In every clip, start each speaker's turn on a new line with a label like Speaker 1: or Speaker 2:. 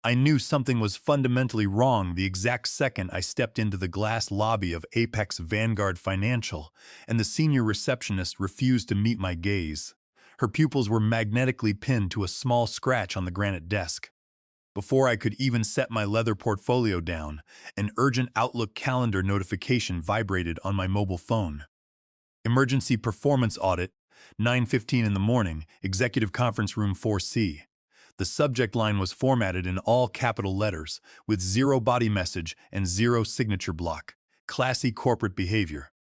Speaker 1: I knew something was fundamentally wrong the exact second I stepped into the glass lobby of Apex Vanguard Financial, and the senior receptionist refused to meet my gaze. Her pupils were magnetically pinned to a small scratch on the granite desk. Before I could even set my leather portfolio down, an urgent Outlook calendar notification vibrated on my mobile phone. Emergency Performance Audit, 9:15 in the morning, Executive Conference Room 4C. The subject line was formatted in all capital letters, with zero body message and zero signature block. Classy corporate behavior.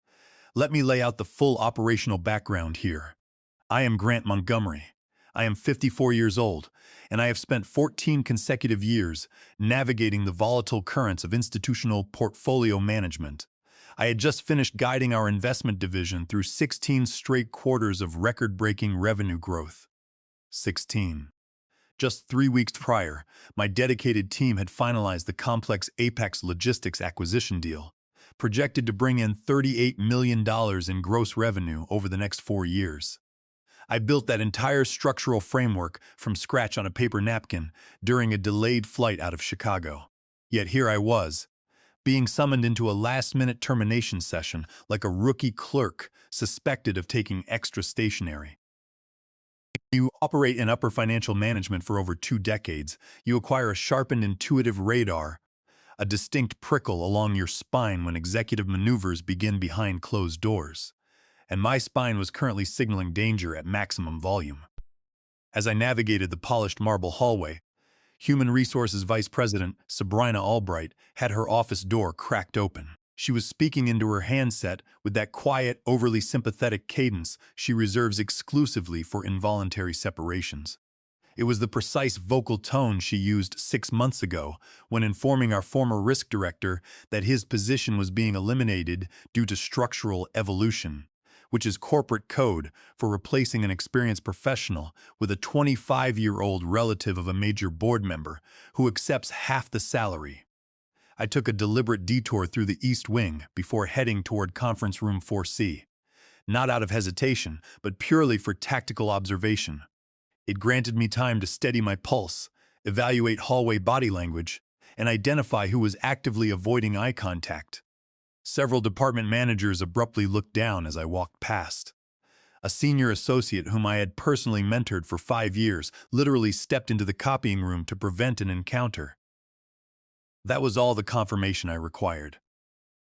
Speaker 1: Let me lay out the full operational background here. I am Grant Montgomery. I am 54 years old, and I have spent 14 consecutive years navigating the volatile currents of institutional portfolio management. I had just finished guiding our investment division through 16 straight quarters of record-breaking revenue growth. 16. Just 3 weeks prior, my dedicated team had finalized the complex Apex Logistics acquisition deal, projected to bring in $38 million in gross revenue over the next 4 years. I built that entire structural framework from scratch on a paper napkin during a delayed flight out of Chicago. Yet here I was, being summoned into a last-minute termination session like a rookie clerk suspected of taking extra stationery. You operate in upper financial management for over 2 decades, you acquire a sharpened intuitive radar, a distinct prickle along your spine when executive maneuvers begin behind closed doors. And my spine was currently signaling danger at maximum volume. As I navigated the polished marble hallway, Human Resources Vice President Sabrina Albright had her office door cracked open. She was speaking into her handset with that quiet, overly sympathetic cadence she reserves exclusively for involuntary separations. It was the precise vocal tone she used 6 months ago when informing our former risk director that his position was being eliminated due to structural evolution, which is corporate code for replacing an experienced professional with a 25-year-old relative of a major board member who accepts half the salary. I took a deliberate detour through the East Wing before heading toward Conference Room 4C, not out of hesitation, but purely for tactical observation. It granted me time to steady my pulse, evaluate hallway body language, and identify who was actively avoiding eye contact. Several department managers abruptly looked down as I walked past. A senior associate whom I had personally mentored for 5 years literally stepped into the copying room to prevent an encounter. That was all the confirmation I required.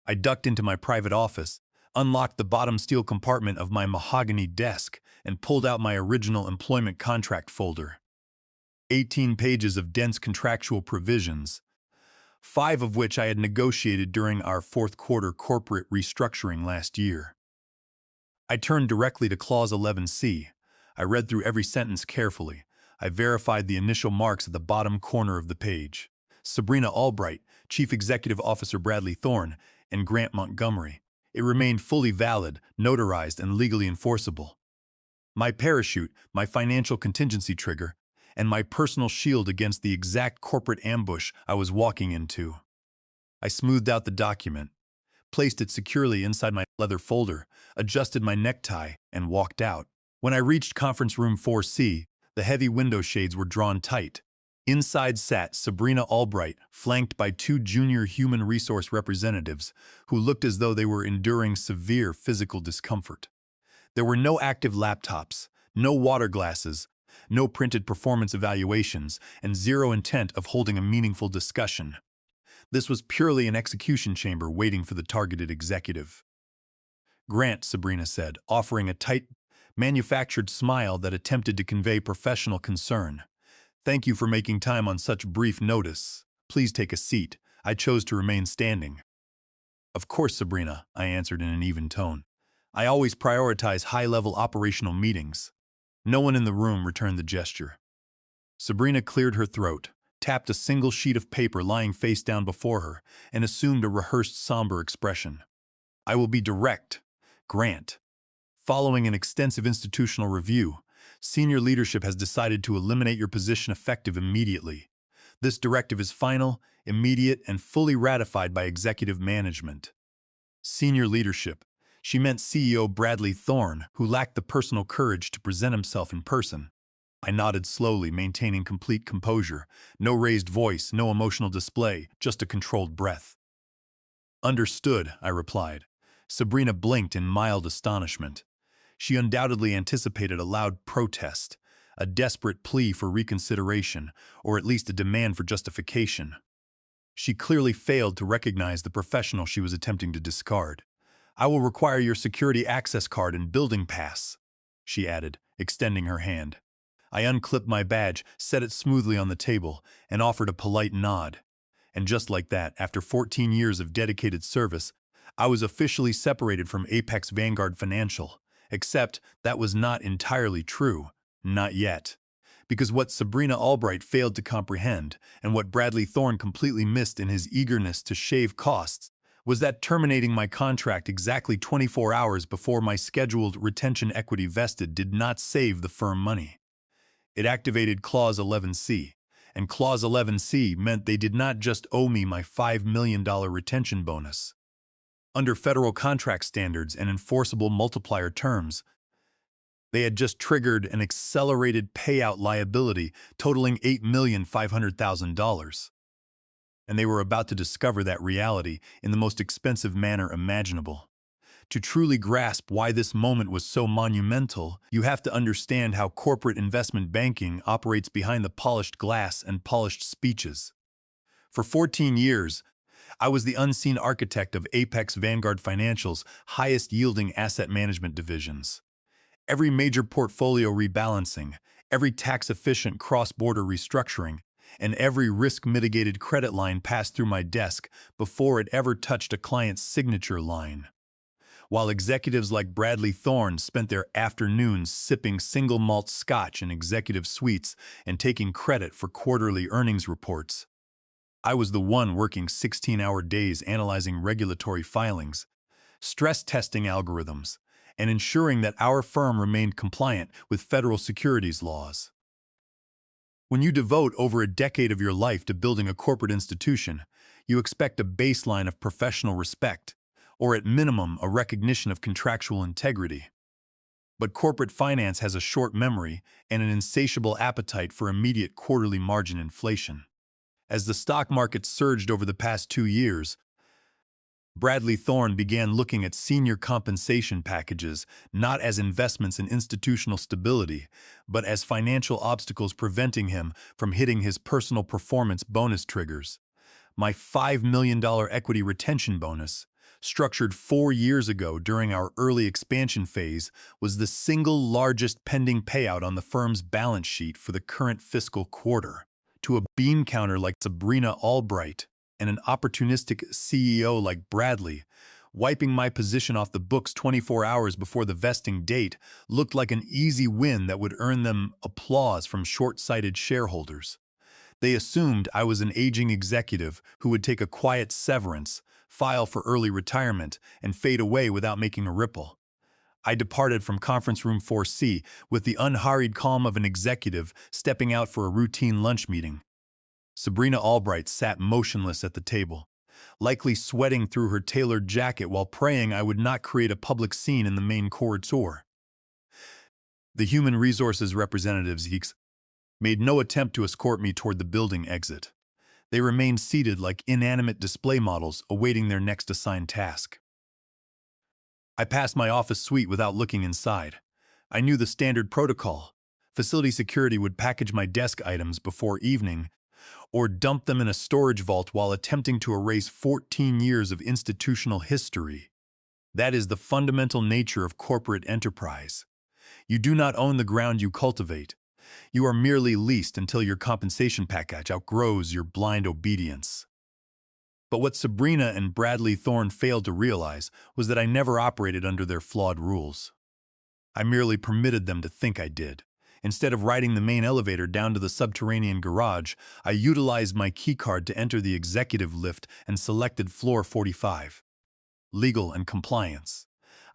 Speaker 1: I ducked into my private office, unlocked the bottom steel compartment of my mahogany desk, and pulled out my original employment contract folder. 18 pages of dense contractual provisions, 5 of which I had negotiated during our fourth quarter corporate restructuring last year. I turned directly to Clause 11C. I read through every sentence carefully. I verified the initial marks at the bottom corner of the page. Sabrina Albright, Chief Executive Officer Bradley Thorne, and Grant Montgomery. It remained fully valid, notarized, and legally enforceable. My parachute, my financial contingency trigger, and my personal shield against the exact corporate ambush I was walking into. I smoothed out the document, placed it securely inside my leather folder, adjusted my necktie, and walked out. When I reached Conference Room 4C, the heavy window shades were drawn tight. Inside sat Sabrina Albright, flanked by 2 junior human resource representatives who looked as though they were enduring severe physical discomfort. There were no active laptops, no water glasses, no printed performance evaluations, and zero intent of holding a meaningful discussion. This was purely an execution chamber waiting for the targeted executive. "Grant," Sabrina said, offering a tight, manufactured smile that attempted to convey professional concern. "Thank you for making time on such brief notice. Please take a seat." I chose to remain standing. "Of course, Sabrina," I answered in an even tone. "I always prioritize high-level operational meetings." No one in the room returned the gesture. Sabrina cleared her throat, tapped a single sheet of paper lying face down before her, and assumed a rehearsed somber expression. "I will be direct, Grant. Following an extensive institutional review, senior leadership has decided to eliminate your position effective immediately. This directive is final, immediate, and fully ratified by executive management." Senior leadership. She meant CEO Bradley Thorne, who lacked the personal courage to present himself in person. I nodded slowly, maintaining complete composure. No raised voice, no emotional display, just a controlled breath. Understood, I replied. Sabrina blinked in mild astonishment. She undoubtedly anticipated a loud protest, a desperate plea for reconsideration, or at least a demand for justification. She clearly failed to recognize the professional she was attempting to discard. I will require your security access card and building pass, she added, extending her hand. I unclipped my badge, set it smoothly on the table, and offered a polite nod. And just like that, after 14 years of dedicated service, I was officially separated from Apex Vanguard Financial. Except that was not entirely true. Not yet. Because what Sabrina Albright failed to comprehend, and what Bradley Thorne completely missed in his eagerness to shave costs, was that terminating my contract exactly 24 hours before my scheduled retention equity vested did not save the firm money. It activated Clause 11C, and Clause 11C meant they did not just owe me my $5 million retention bonus. Under federal contract standards and enforceable multiplier terms, they had just triggered an accelerated payout liability totaling $8,500,000. And they were about to discover that reality in the most expensive manner imaginable. To truly grasp why this moment was so monumental, you have to understand how corporate investment banking operates behind the polished glass and polished speeches. For 14 years, I was the unseen architect of Apex Vanguard Financial's highest-yielding asset management divisions. Every major portfolio rebalancing, every tax-efficient cross-border restructuring, and every risk-mitigated credit line passed through my desk before it ever touched a client's signature line. While executives like Bradley Thorne spent their afternoons sipping single malt scotch in executive suites and taking credit for quarterly earnings reports, I was the one working 16-hour days analyzing regulatory filings, stress testing algorithms, and ensuring that our firm remained compliant with federal securities laws. When you devote over a decade of your life to building a corporate institution, you expect a baseline of professional respect, or at minimum a recognition of contractual integrity. But corporate finance has a short memory and an insatiable appetite for immediate quarterly margin inflation. As the stock market surged over the past 2 years, Bradley Thorne began looking at senior compensation packages not as investments in institutional stability, but as financial obstacles preventing him from hitting his personal performance bonus triggers. My $5 million equity retention bonus, structured 4 years ago during our early expansion phase, was the single largest pending payout on the firm's balance sheet for the current fiscal quarter. To a bean counter like Sabrina Albright and an opportunistic CEO like Bradley, wiping my position off the books 24 hours before the vesting date looked like an easy win that would earn them applause from short-sighted shareholders. They assumed I was an aging executive who would take a quiet severance, file for early retirement, and fade away without making a ripple. I departed from Conference Room 4C with the unhurried calm of an executive stepping out for a routine lunch meeting. Sabrina Albright sat motionless at the table, likely sweating through her tailored jacket while praying I would not create a public scene in the main corridor. The human resources representatives made no attempt to escort me toward the building exit. They remained seated like inanimate display models awaiting their next assigned task. I passed my office suite without looking inside. I knew the standard protocol. Facility security would package my desk items before evening or dump them in a storage vault while attempting to erase 14 years of institutional history. That is the fundamental nature of corporate enterprise. You do not own the ground you cultivate. You are merely leased until your compensation package outgrows your blind obedience. But what Sabrina and Bradley Thorne failed to realize was that I never operated under their flawed rules. I merely permitted them to think I did. Instead of riding the main elevator down to the subterranean garage, I utilized my keycard to enter the executive lift and selected floor 45. Legal and compliance.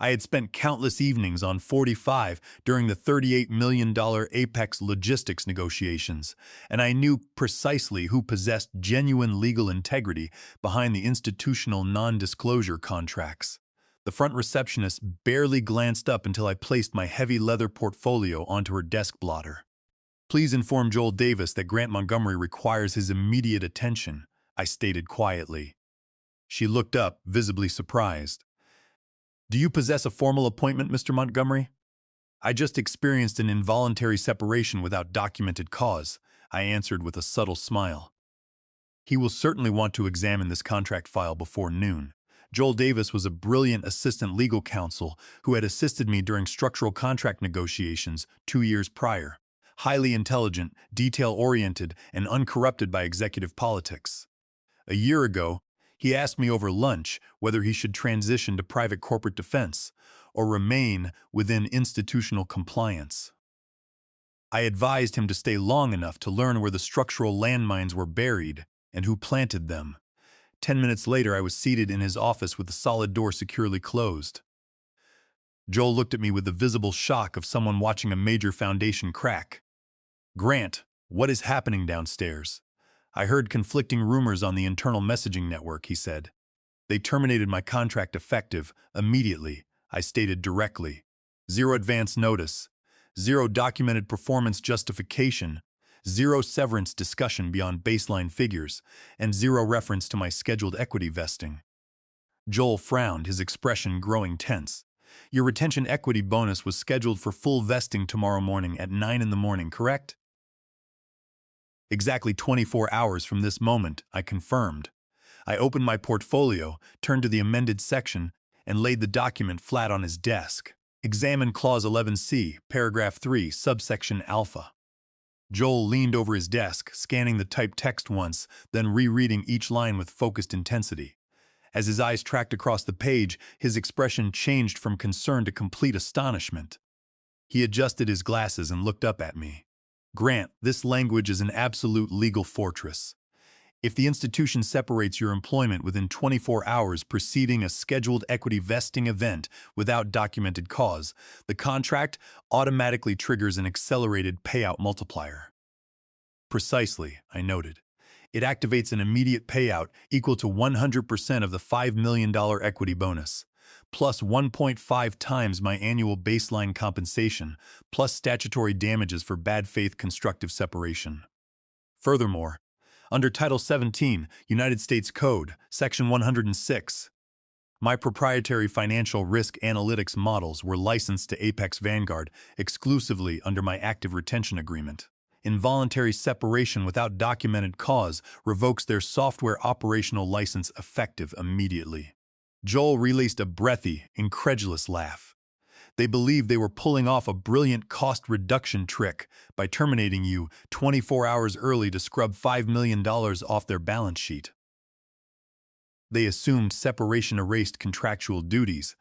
Speaker 1: I had spent countless evenings on 45 during the $38 million Apex logistics negotiations, and I knew precisely who possessed genuine legal integrity behind the institutional non-disclosure contracts. The front receptionist barely glanced up until I placed my heavy leather portfolio onto her desk blotter. Please inform Joel Davis that Grant Montgomery requires his immediate attention, I stated quietly. She looked up, visibly surprised. Do you possess a formal appointment, Mr. Montgomery? I just experienced an involuntary separation without documented cause, I answered with a subtle smile. He will certainly want to examine this contract file before noon. Joel Davis was a brilliant assistant legal counsel who had assisted me during structural contract negotiations 2 years prior. Highly intelligent, detail-oriented, and uncorrupted by executive politics. A year ago, he asked me over lunch whether he should transition to private corporate defense or remain within institutional compliance. I advised him to stay long enough to learn where the structural landmines were buried and who planted them. 10 minutes later, I was seated in his office with the solid door securely closed. Joel looked at me with the visible shock of someone watching a major foundation crack. Grant, what is happening downstairs? I heard conflicting rumors on the internal messaging network, he said. They terminated my contract effective immediately, I stated directly. 0 advance notice, 0 documented performance justification, 0 severance discussion beyond baseline figures, and 0 reference to my scheduled equity vesting. Joel frowned, his expression growing tense. Your retention equity bonus was scheduled for full vesting tomorrow morning at 9 in the morning, correct? Exactly 24 hours from this moment, I confirmed. I opened my portfolio, turned to the amended section, and laid the document flat on his desk. Examine Clause 11C, Paragraph 3, Subsection Alpha. Joel leaned over his desk, scanning the typed text once, then rereading each line with focused intensity. As his eyes tracked across the page, his expression changed from concern to complete astonishment. He adjusted his glasses and looked up at me. Grant, this language is an absolute legal fortress. If the institution separates your employment within 24 hours preceding a scheduled equity vesting event without documented cause, the contract automatically triggers an accelerated payout multiplier. Precisely, I noted. It activates an immediate payout equal to 100% of the $5 million equity bonus, plus 1.5 times my annual baseline compensation, plus statutory damages for bad faith constructive separation. Furthermore, under Title 17, United States Code, Section 106, my proprietary financial risk analytics models were licensed to Apex Vanguard exclusively under my active retention agreement. Involuntary separation without documented cause revokes their software operational license effective immediately. Joel released a breathy, incredulous laugh. They believed they were pulling off a brilliant cost reduction trick by terminating you 24 hours early to scrub $5 million off their balance sheet. They assumed separation erased contractual duties,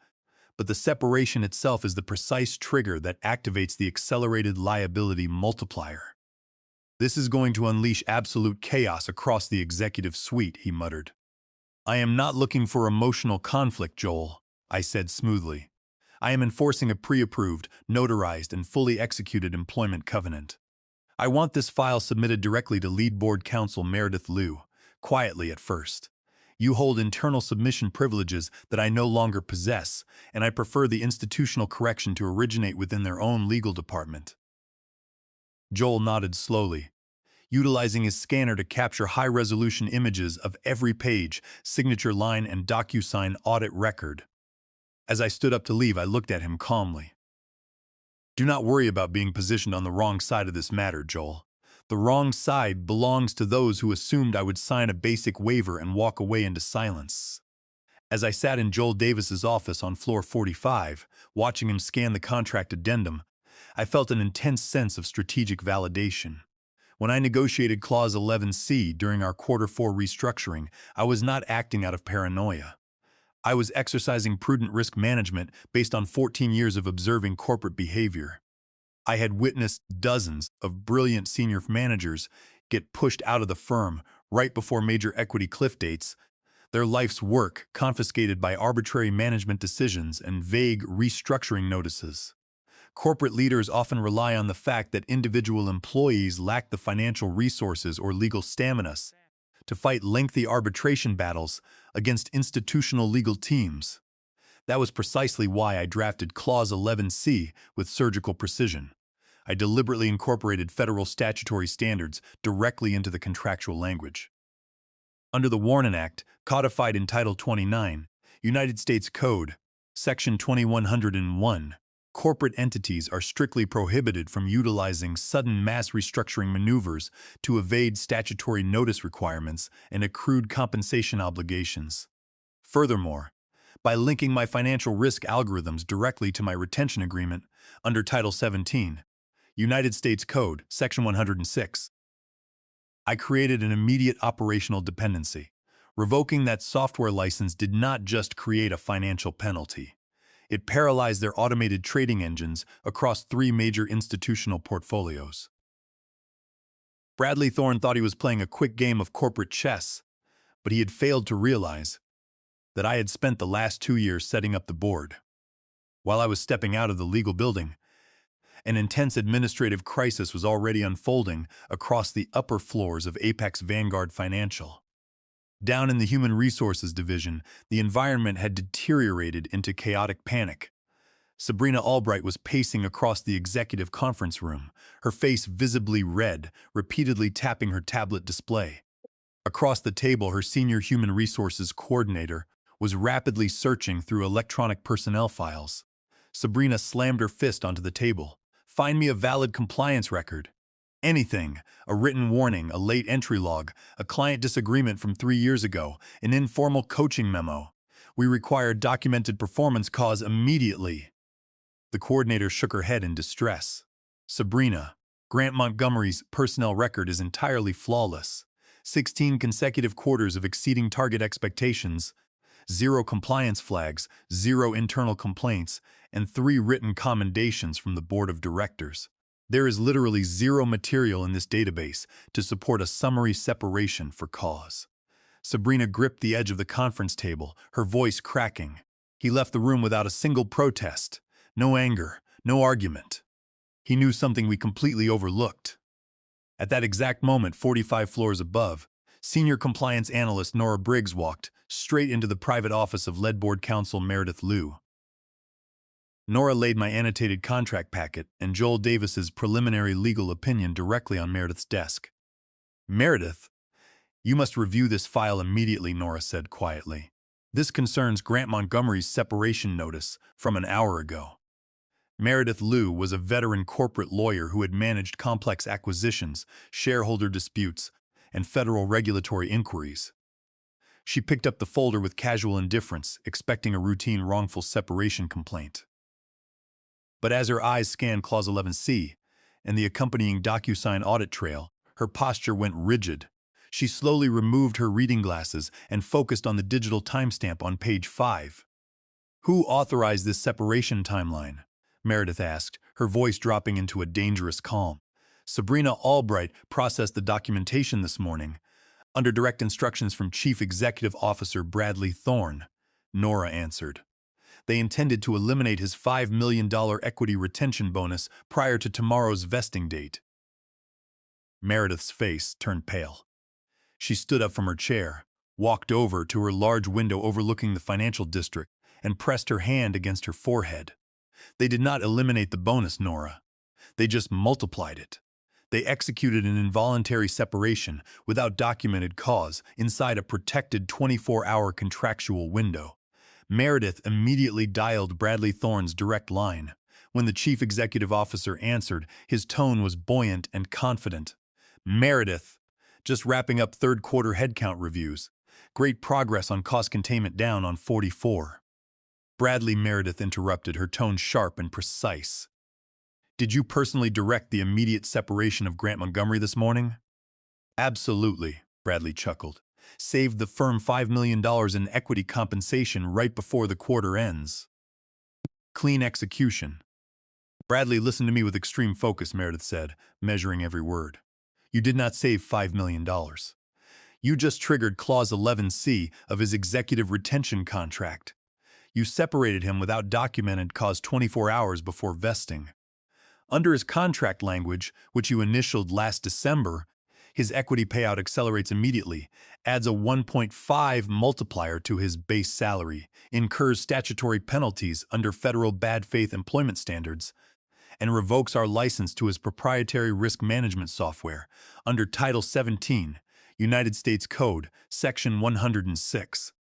Speaker 1: but the separation itself is the precise trigger that activates the accelerated liability multiplier. This is going to unleash absolute chaos across the executive suite, he muttered. I am not looking for emotional conflict, Joel, I said smoothly. I am enforcing a pre-approved, notarized, and fully executed employment covenant. I want this file submitted directly to lead board counsel Meredith Liu, quietly at first. You hold internal submission privileges that I no longer possess, and I prefer the institutional correction to originate within their own legal department. Joel nodded slowly, utilizing his scanner to capture high-resolution images of every page, signature line, and DocuSign audit record. As I stood up to leave, I looked at him calmly. Do not worry about being positioned on the wrong side of this matter, Joel. The wrong side belongs to those who assumed I would sign a basic waiver and walk away into silence. As I sat in Joel Davis's office on floor 45, watching him scan the contract addendum, I felt an intense sense of strategic validation. When I negotiated Clause 11C during our Q4 restructuring, I was not acting out of paranoia. I was exercising prudent risk management based on 14 years of observing corporate behavior. I had witnessed dozens of brilliant senior managers get pushed out of the firm right before major equity cliff dates, their life's work confiscated by arbitrary management decisions and vague restructuring notices. Corporate leaders often rely on the fact that individual employees lack the financial resources or legal stamina to fight lengthy arbitration battles against institutional legal teams. That was precisely why I drafted Clause 11C with surgical precision. I deliberately incorporated federal statutory standards directly into the contractual language. Under the Warren Act, codified in Title 29, United States Code, Section 2101, corporate entities are strictly prohibited from utilizing sudden mass restructuring maneuvers to evade statutory notice requirements and accrued compensation obligations. Furthermore, by linking my financial risk algorithms directly to my retention agreement under Title 17, United States Code, Section 106, I created an immediate operational dependency. Revoking that software license did not just create a financial penalty. It paralyzed their automated trading engines across 3 major institutional portfolios. Bradley Thorne thought he was playing a quick game of corporate chess, but he had failed to realize that I had spent the last 2 years setting up the board. While I was stepping out of the legal building, an intense administrative crisis was already unfolding across the upper floors of Apex Vanguard Financial. Down in the Human Resources Division, the environment had deteriorated into chaotic panic. Sabrina Albright was pacing across the executive conference room, her face visibly red, repeatedly tapping her tablet display. Across the table, her senior human resources coordinator was rapidly searching through electronic personnel files. Sabrina slammed her fist onto the table. "Find me a valid compliance record. Anything. A written warning, a late entry log, a client disagreement from 3 years ago, an informal coaching memo. We require documented performance cause immediately." The coordinator shook her head in distress. "Sabrina, Grant Montgomery's personnel record is entirely flawless. 16 consecutive quarters of exceeding target expectations, 0 compliance flags, 0 internal complaints, and 3 written commendations from the board of directors. There is literally 0 material in this database to support a summary separation for cause." Sabrina gripped the edge of the conference table, her voice cracking. He left the room without a single protest. No anger, no argument. He knew something we completely overlooked. At that exact moment, 45 floors above, Senior Compliance Analyst Nora Briggs walked straight into the private office of lead board counsel Meredith Liu. Nora laid my annotated contract packet and Joel Davis's preliminary legal opinion directly on Meredith's desk. "Meredith, you must review this file immediately," Nora said quietly. "This concerns Grant Montgomery's separation notice from an hour ago." Meredith Liu was a veteran corporate lawyer who had managed complex acquisitions, shareholder disputes, and federal regulatory inquiries. She picked up the folder with casual indifference, expecting a routine wrongful separation complaint. But as her eyes scanned Clause 11C and the accompanying DocuSign audit trail, her posture went rigid. She slowly removed her reading glasses and focused on the digital timestamp on page 5. "Who authorized this separation timeline?" Meredith asked, her voice dropping into a dangerous calm. "Sabrina Albright processed the documentation this morning, under direct instructions from Chief Executive Officer Bradley Thorne," Nora answered. "They intended to eliminate his $5 million equity retention bonus prior to tomorrow's vesting date." Meredith's face turned pale. She stood up from her chair, walked over to her large window overlooking the financial district, and pressed her hand against her forehead. "They did not eliminate the bonus, Nora. They just multiplied it. They executed an involuntary separation without documented cause inside a protected 24-hour contractual window." Meredith immediately dialed Bradley Thorne's direct line. When the chief executive officer answered, his tone was buoyant and confident. "Meredith, just wrapping up third-quarter headcount reviews. Great progress on cost containment, down on 44. "Bradley," Meredith interrupted, her tone sharp and precise. "Did you personally direct the immediate separation of Grant Montgomery this morning?" "Absolutely," Bradley chuckled. "Saved the firm $5 million in equity compensation right before the quarter ends. Clean execution." "Bradley, listen to me with extreme focus," Meredith said, measuring every word. "You did not save $5 million. You just triggered Clause 11C of his executive retention contract. You separated him without documented cause 24 hours before vesting. Under his contract language, which you initialed last December, his equity payout accelerates immediately, adds a 1.5 multiplier to his base salary, incurs statutory penalties under federal bad faith employment standards, and revokes our license to his proprietary risk management software under Title 17, United States Code, Section 106.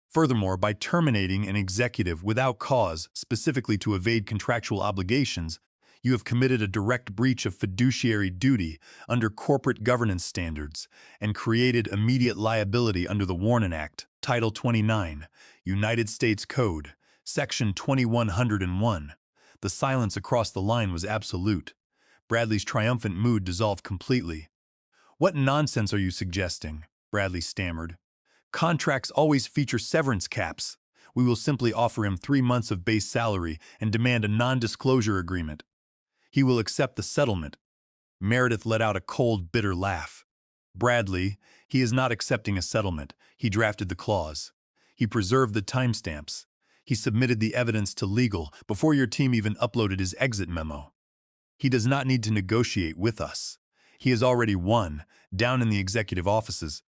Speaker 1: Furthermore, by terminating an executive without cause, specifically to evade contractual obligations, you have committed a direct breach of fiduciary duty under corporate governance standards and created immediate liability under the Warren Act, Title 29, United States Code, Section 2101. The silence across the line was absolute. Bradley's triumphant mood dissolved completely. "What nonsense are you suggesting?" Bradley stammered. "Contracts always feature severance caps. We will simply offer him 3 months of base salary and demand a non-disclosure agreement. He will accept the settlement." Meredith let out a cold, bitter laugh. "Bradley, he is not accepting a settlement. He drafted the clause. He preserved the timestamps. He submitted the evidence to legal before your team even uploaded his exit memo. He does not need to negotiate with us. He has already won, down in the executive offices."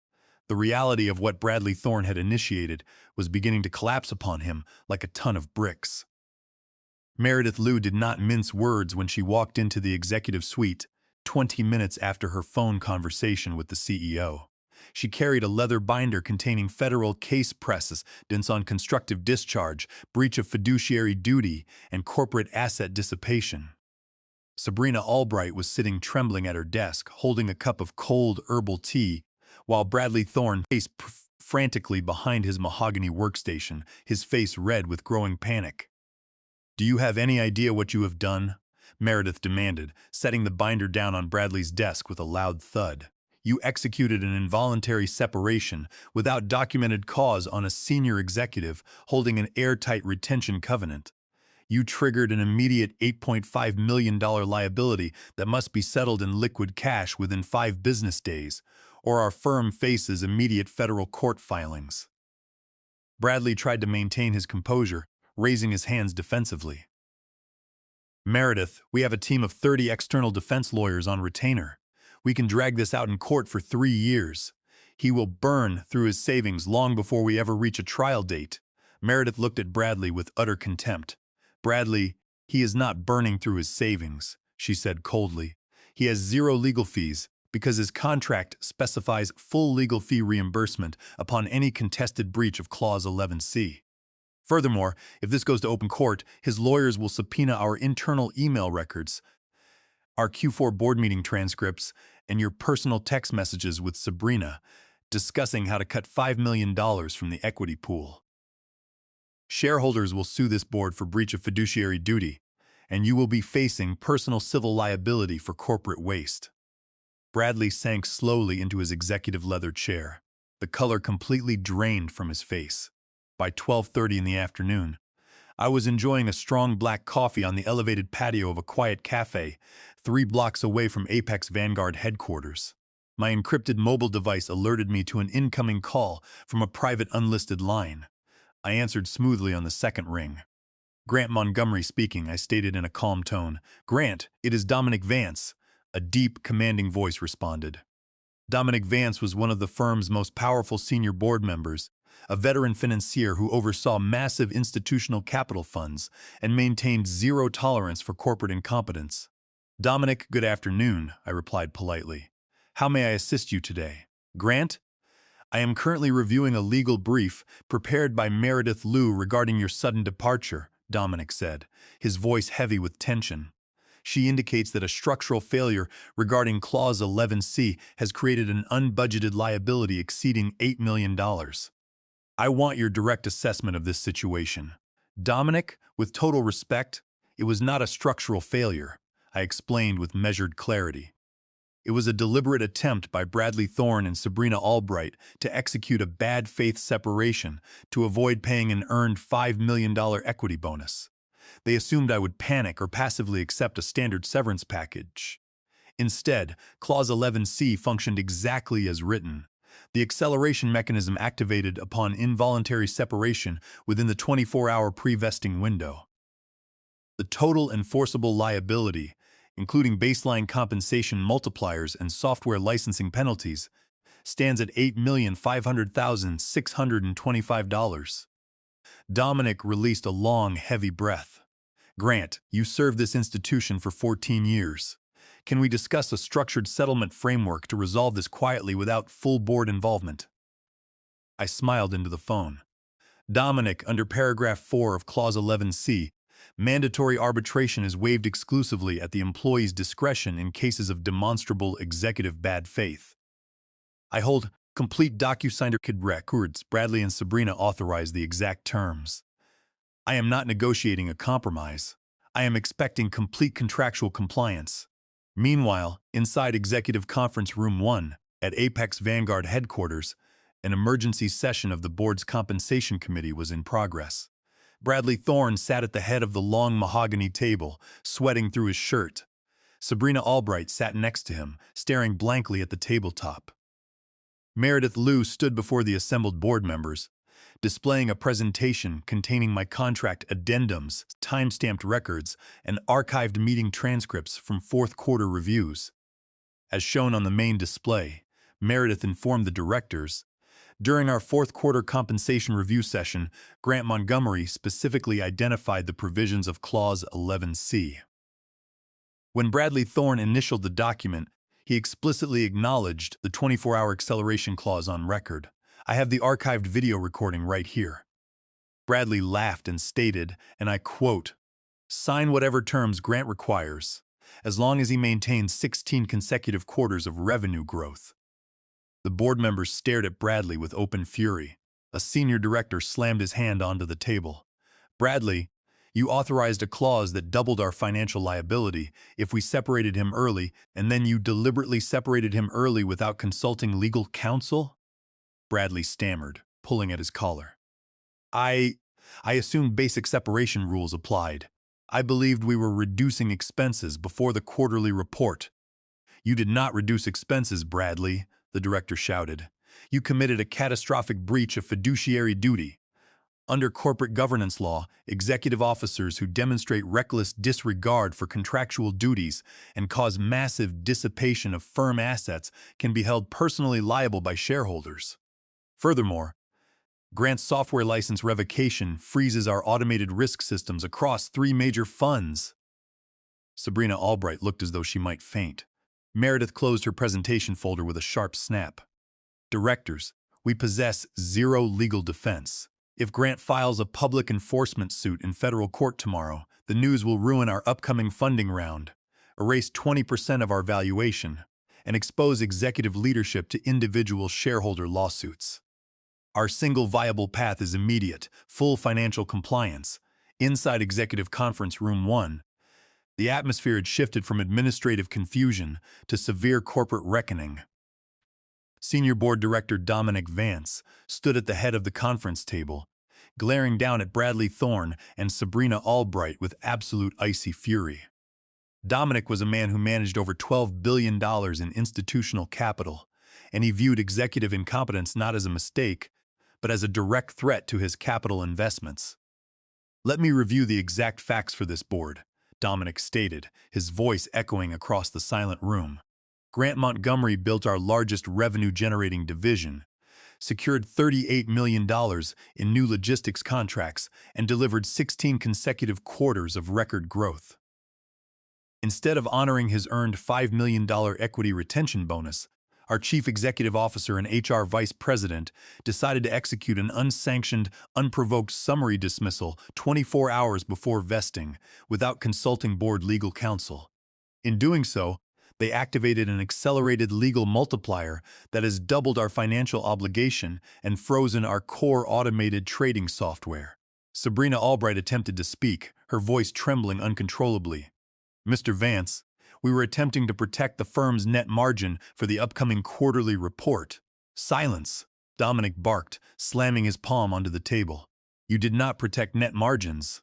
Speaker 1: The reality of what Bradley Thorne had initiated was beginning to collapse upon him like a ton of bricks. Meredith Liu did not mince words when she walked into the executive suite 20 minutes after her phone conversation with the CEO. She carried a leather binder containing federal case precedents on constructive discharge, breach of fiduciary duty, and corporate asset dissipation. Sabrina Albright was sitting trembling at her desk, holding a cup of cold herbal tea, while Bradley Thorne paced frantically behind his mahogany workstation, his face red with growing panic. "Do you have any idea what you have done?" Meredith demanded, setting the binder down on Bradley's desk with a loud thud. "You executed an involuntary separation without documented cause on a senior executive holding an airtight retention covenant. You triggered an immediate $8.5 million liability that must be settled in liquid cash within 5 business days, or our firm faces immediate federal court filings." Bradley tried to maintain his composure, raising his hands defensively. "Meredith, we have a team of 30 external defense lawyers on retainer. We can drag this out in court for 3 years. He will burn through his savings long before we ever reach a trial date." Meredith looked at Bradley with utter contempt. "Bradley, he is not burning through his savings," she said coldly. "He has 0 legal fees, because his contract specifies full legal fee reimbursement upon any contested breach of Clause 11C. Furthermore, if this goes to open court, his lawyers will subpoena our internal email records, our Q4 board meeting transcripts, and your personal text messages with Sabrina, discussing how to cut $5 million from the equity pool. Shareholders will sue this board for breach of fiduciary duty, and you will be facing personal civil liability for corporate waste." Bradley sank slowly into his executive leather chair, the color completely drained from his face. By 12:30 in the afternoon, I was enjoying a strong black coffee on the elevated patio of a quiet cafe 3 blocks away from Apex Vanguard headquarters. My encrypted mobile device alerted me to an incoming call from a private unlisted line. I answered smoothly on the second ring. "Grant Montgomery speaking," I stated in a calm tone. "Grant, it is Dominic Vance," a deep, commanding voice responded. Dominic Vance was one of the firm's most powerful senior board members, a veteran financier who oversaw massive institutional capital funds and maintained 0 tolerance for corporate incompetence. "Dominic, good afternoon," I replied politely. "How may I assist you today?" "Grant, I am currently reviewing a legal brief prepared by Meredith Liu regarding your sudden departure," Dominic said, his voice heavy with tension. "She indicates that a structural failure regarding Clause 11C has created an unbudgeted liability exceeding $8 million. I want your direct assessment of this situation." "Dominic, with total respect, it was not a structural failure," I explained with measured clarity. "It was a deliberate attempt by Bradley Thorne and Sabrina Albright to execute a bad faith separation to avoid paying an earned $5 million equity bonus. They assumed I would panic or passively accept a standard severance package. Instead, Clause 11C functioned exactly as written. The acceleration mechanism activated upon involuntary separation within the 24-hour pre-vesting window. The total enforceable liability, including baseline compensation multipliers and software licensing penalties, stands at $8,500,625. Dominic released a long, heavy breath. Grant, you served this institution for 14 years. Can we discuss a structured settlement framework to resolve this quietly without full board involvement? I smiled into the phone. Dominic, under paragraph 4 of clause 11C, mandatory arbitration is waived exclusively at the employee's discretion in cases of demonstrable executive bad faith. I hold complete DocuSign records. Bradley and Sabrina authorized the exact terms. I am not negotiating a compromise. I am expecting complete contractual compliance. Meanwhile, inside Executive Conference Room 1, at Apex Vanguard headquarters, an emergency session of the board's compensation committee was in progress. Bradley Thorne sat at the head of the long mahogany table, sweating through his shirt. Sabrina Albright sat next to him, staring blankly at the tabletop. Meredith Liu stood before the assembled board members, displaying a presentation containing my contract addendums, time-stamped records, and archived meeting transcripts from fourth-quarter reviews. As shown on the main display, Meredith informed the directors, "During our fourth-quarter compensation review session, Grant Montgomery specifically identified the provisions of Clause 11C. When Bradley Thorne initialed the document, he explicitly acknowledged the 24-hour acceleration clause on record. I have the archived video recording right here." Bradley laughed and stated, and I quote, "Sign whatever terms Grant requires, as long as he maintains 16 consecutive quarters of revenue growth." The board members stared at Bradley with open fury. A senior director slammed his hand onto the table. "Bradley, you authorized a clause that doubled our financial liability if we separated him early, and then you deliberately separated him early without consulting legal counsel?" Bradley stammered, pulling at his collar. I assumed basic separation rules applied. I believed we were reducing expenses before the quarterly report." "You did not reduce expenses, Bradley," the director shouted. "You committed a catastrophic breach of fiduciary duty. Under corporate governance law, executive officers who demonstrate reckless disregard for contractual duties and cause massive dissipation of firm assets can be held personally liable by shareholders. Furthermore, Grant's software license revocation freezes our automated risk systems across 3 major funds." Sabrina Albright looked as though she might faint. Meredith closed her presentation folder with a sharp snap. "Directors, we possess zero legal defense. If Grant files a public enforcement suit in federal court tomorrow, the news will ruin our upcoming funding round, erase 20% of our valuation, and expose executive leadership to individual shareholder lawsuits. Our single viable path is immediate, full financial compliance." Inside Executive Conference Room 1, the atmosphere had shifted from administrative confusion to severe corporate reckoning. Senior Board Director Dominic Vance stood at the head of the conference table, glaring down at Bradley Thorne and Sabrina Albright with absolute icy fury. Dominic was a man who managed over $12 billion in institutional capital, and he viewed executive incompetence not as a mistake, but as a direct threat to his capital investments. "Let me review the exact facts for this board," Dominic stated, his voice echoing across the silent room. "Grant Montgomery built our largest revenue-generating division, secured $38 million in new logistics contracts, and delivered 16 consecutive quarters of record growth. Instead of honoring his earned $5 million equity retention bonus, our chief executive officer and HR vice president decided to execute an unsanctioned, unprovoked summary dismissal 24 hours before vesting without consulting board legal counsel. In doing so, they activated an accelerated legal multiplier that has doubled our financial obligation and frozen our core automated trading software." Sabrina Albright attempted to speak, her voice trembling uncontrollably. "Mr. Vance, we were attempting to protect the firm's net margin for the upcoming quarterly report." "Silence," Dominic barked, slamming his palm onto the table. "You did not protect net margins.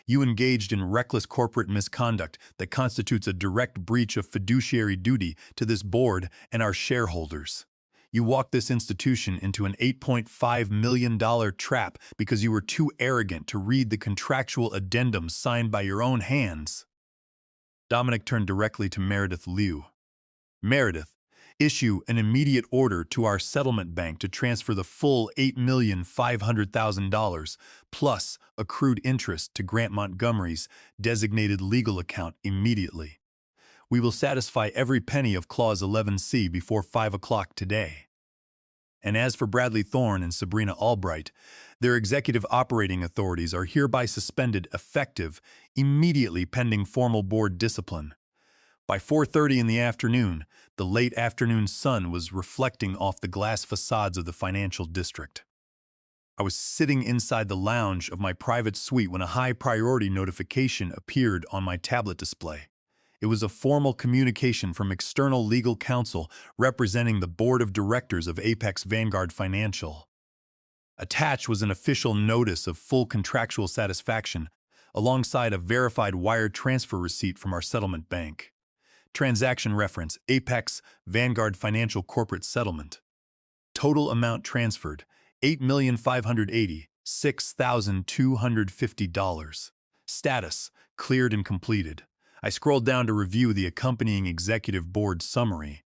Speaker 1: You engaged in reckless corporate misconduct that constitutes a direct breach of fiduciary duty to this board and our shareholders. You walked this institution into an $8.5 million trap because you were too arrogant to read the contractual addendums signed by your own hands." Dominic turned directly to Meredith Liu. "Meredith, Issue an immediate order to our settlement bank to transfer the full $8,500,000 plus accrued interest to Grant Montgomery's designated legal account immediately. We will satisfy every penny of Clause 11C before 5 o'clock today. And as for Bradley Thorne and Sabrina Albright, their executive operating authorities are hereby suspended effective immediately pending formal board discipline. By 4:30 in the afternoon, the late afternoon sun was reflecting off the glass facades of the financial district. I was sitting inside the lounge of my private suite when a high-priority notification appeared on my tablet display. It was a formal communication from external legal counsel representing the board of directors of Apex Vanguard Financial. Attached was an official notice of full contractual satisfaction, alongside a verified wire transfer receipt from our settlement bank. Transaction reference: Apex Vanguard Financial Corporate Settlement. Total amount transferred: $8,586,250. Status: cleared and completed. I scrolled down to review the accompanying executive board summary.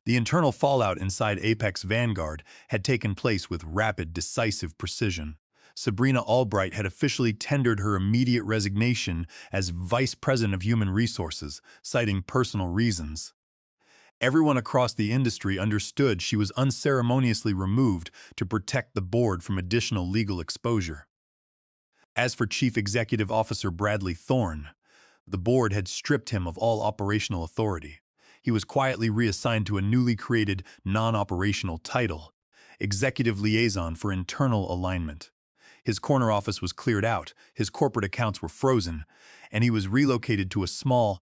Speaker 1: The internal fallout inside Apex Vanguard had taken place with rapid, decisive precision. Sabrina Albright had officially tendered her immediate resignation as Vice President of Human Resources, citing personal reasons. Everyone across the industry understood she was unceremoniously removed to protect the board from additional legal exposure. As for Chief Executive Officer Bradley Thorne, the board had stripped him of all operational authority. He was quietly reassigned to a newly created non-operational title, Executive Liaison for Internal Alignment. His corner office was cleared out, his corporate accounts were frozen, and he was relocated to a small,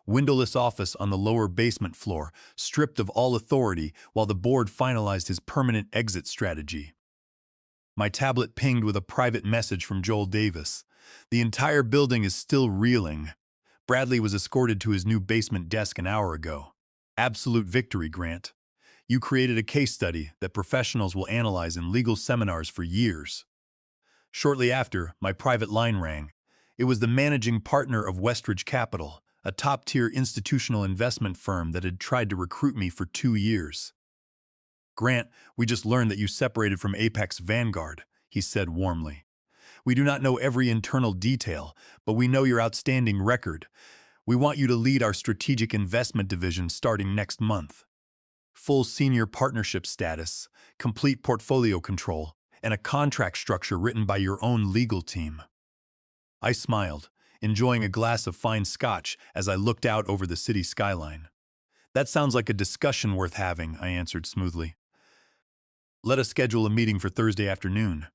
Speaker 1: windowless office on the lower basement floor, stripped of all authority while the board finalized his permanent exit strategy. My tablet pinged with a private message from Joel Davis. The entire building is still reeling. Bradley was escorted to his new basement desk an hour ago. Absolute victory, Grant. You created a case study that professionals will analyze in legal seminars for years. Shortly after, my private line rang. It was the managing partner of Westridge Capital, a top-tier institutional investment firm that had tried to recruit me for 2 years. Grant, we just learned that you separated from Apex Vanguard, he said warmly. We do not know every internal detail, but we know your outstanding record. We want you to lead our strategic investment division starting next month. Full senior partnership status, complete portfolio control, and a contract structure written by your own legal team. I smiled, enjoying a glass of fine scotch as I looked out over the city skyline. That sounds like a discussion worth having, I answered smoothly. Let us schedule a meeting for Thursday afternoon.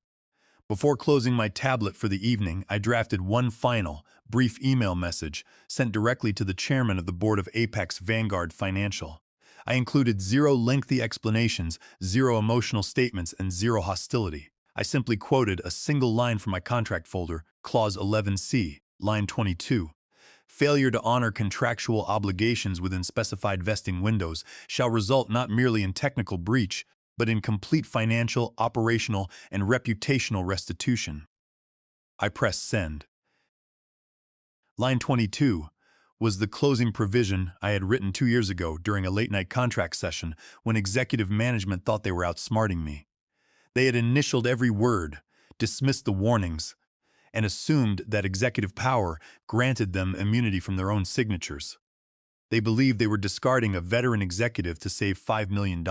Speaker 1: Before closing my tablet for the evening, I drafted one final, brief email message sent directly to the chairman of the board of Apex Vanguard Financial. I included 0 lengthy explanations, 0 emotional statements, and 0 hostility. I simply quoted a single line from my contract folder, Clause 11C, line 22. Failure to honor contractual obligations within specified vesting windows shall result not merely in technical breach, but in complete financial, operational, and reputational restitution. I pressed send. Line 22 was the closing provision I had written 2 years ago during a late-night contract session when executive management thought they were outsmarting me. They had initialed every word, dismissed the warnings, and assumed that executive power granted them immunity from their own signatures. They believed they were discarding a veteran executive to save $5 million.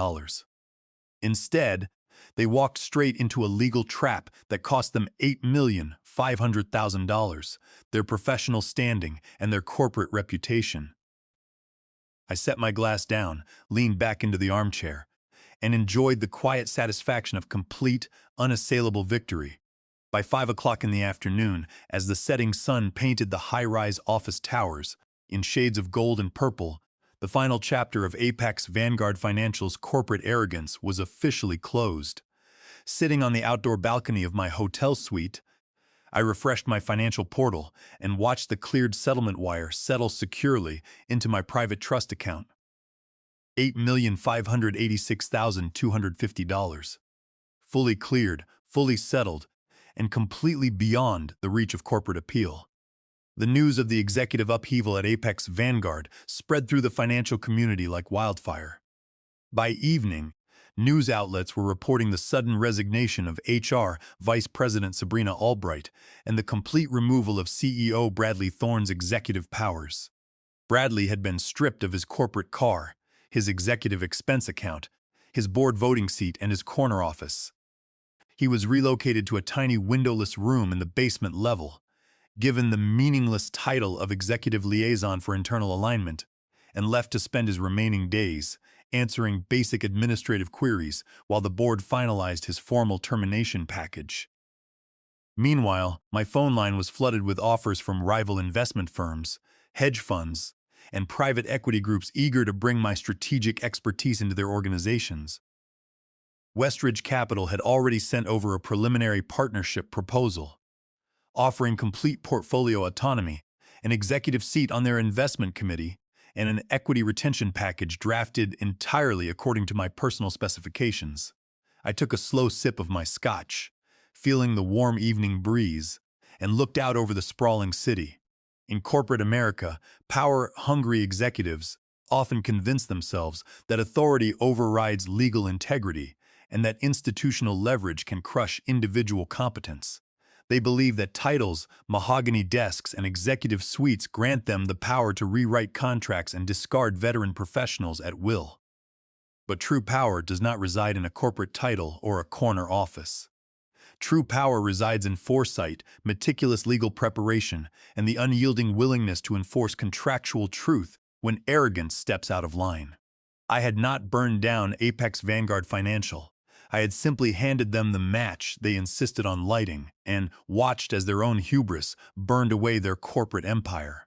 Speaker 1: Instead, they walked straight into a legal trap that cost them $8,500,000, their professional standing, and their corporate reputation. I set my glass down, leaned back into the armchair, and enjoyed the quiet satisfaction of complete, unassailable victory. By 5 o'clock in the afternoon, as the setting sun painted the high-rise office towers in shades of gold and purple, the final chapter of Apex Vanguard Financial's corporate arrogance was officially closed. Sitting on the outdoor balcony of my hotel suite, I refreshed my financial portal and watched the cleared settlement wire settle securely into my private trust account. $8,586,250. Fully cleared, fully settled, and completely beyond the reach of corporate appeal. The news of the executive upheaval at Apex Vanguard spread through the financial community like wildfire. By evening, news outlets were reporting the sudden resignation of HR Vice President Sabrina Albright and the complete removal of CEO Bradley Thorne's executive powers. Bradley had been stripped of his corporate car, his executive expense account, his board voting seat, and his corner office. He was relocated to a tiny windowless room in the basement level, given the meaningless title of Executive Liaison for Internal Alignment, and left to spend his remaining days answering basic administrative queries while the board finalized his formal termination package. Meanwhile, my phone line was flooded with offers from rival investment firms, hedge funds, and private equity groups eager to bring my strategic expertise into their organizations. Westridge Capital had already sent over a preliminary partnership proposal, offering complete portfolio autonomy, an executive seat on their investment committee, and an equity retention package drafted entirely according to my personal specifications. I took a slow sip of my scotch, feeling the warm evening breeze, and looked out over the sprawling city. In corporate America, power-hungry executives often convince themselves that authority overrides legal integrity and that institutional leverage can crush individual competence. They believe that titles, mahogany desks, and executive suites grant them the power to rewrite contracts and discard veteran professionals at will. But true power does not reside in a corporate title or a corner office. True power resides in foresight, meticulous legal preparation, and the unyielding willingness to enforce contractual truth when arrogance steps out of line. I had not burned down Apex Vanguard Financial. I had simply handed them the match they insisted on lighting and watched as their own hubris burned away their corporate empire.